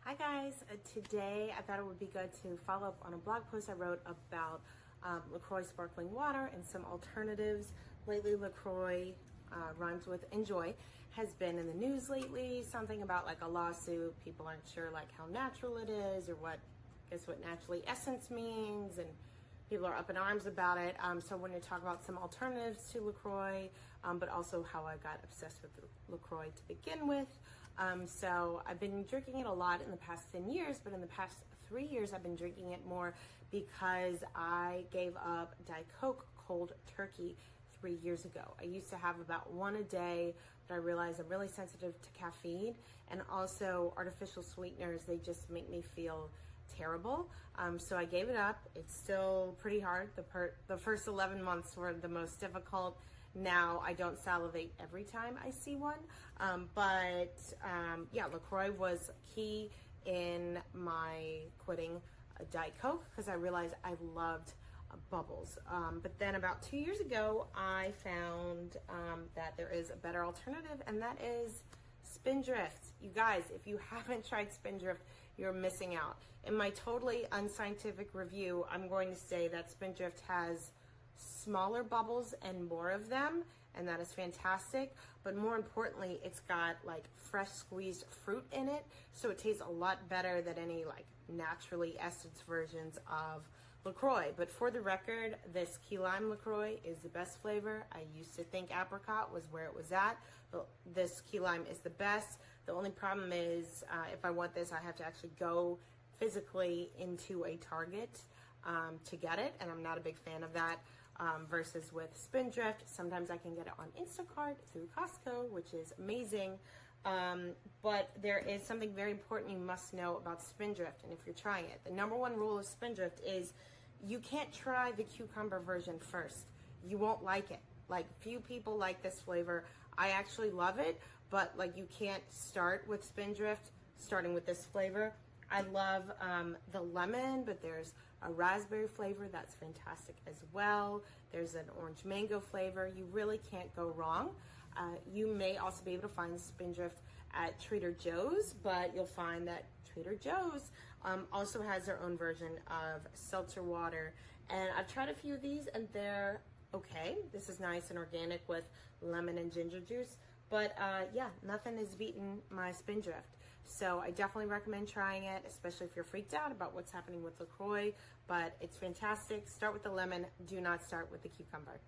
Hi guys, today I thought it would be good to follow up on a blog post I wrote about LaCroix sparkling water and some alternatives. Lately LaCroix rhymes with enjoy, has been in the news lately, something about like a lawsuit. People aren't sure like how natural it is or what naturally essence means, and people are up in arms about it. So I wanted to talk about some alternatives to LaCroix, but also how I got obsessed with LaCroix to begin with. So I've been drinking it a lot in the past 10 years, but in the past 3 years, I've been drinking it more because I gave up Diet Coke cold turkey 3 years ago. I used to have about one a day, but I realized I'm really sensitive to caffeine and also artificial sweeteners. They just make me feel terrible. So I gave it up. It's still pretty hard. The first 11 months were the most difficult. Now I don't salivate every time I see one. Yeah, LaCroix was key in my quitting Diet Coke because I realized I loved bubbles. But then about 2 years ago, I found that there is a better alternative, and that is Spindrift. You guys, if you haven't tried Spindrift, you're missing out. In my totally unscientific review, I'm going to say that Spindrift has smaller bubbles and more of them, and that is fantastic. But more importantly, it's got like fresh squeezed fruit in it, so it tastes a lot better than any like naturally essence versions of LaCroix. But for the record, this key lime LaCroix is the best flavor. I used to think apricot was where it was at, but this key lime is the best. The only problem is if I want this, I have to actually go physically into a Target to get it, and I'm not a big fan of that. Versus with Spindrift, sometimes I can get it on Instacart through Costco, which is amazing. But there is something very important you must know about Spindrift, and if you're trying it, the number one rule of Spindrift is you can't try the cucumber version first. You won't like it. Like, few people like this flavor. I actually love it, but like you can't start with Spindrift starting with this flavor. I love the lemon, but there's a raspberry flavor that's fantastic as well. There's an orange mango flavor. You really can't go wrong. You may also be able to find Spindrift at Trader Joe's, but you'll find that Trader Joe's also has their own version of seltzer water. And I've tried a few of these and they're okay. This is nice and organic with lemon and ginger juice. But yeah, nothing has beaten my Spindrift. So I definitely recommend trying it, especially if you're freaked out about what's happening with LaCroix. But it's fantastic. Start with the lemon. Do not start with the cucumber.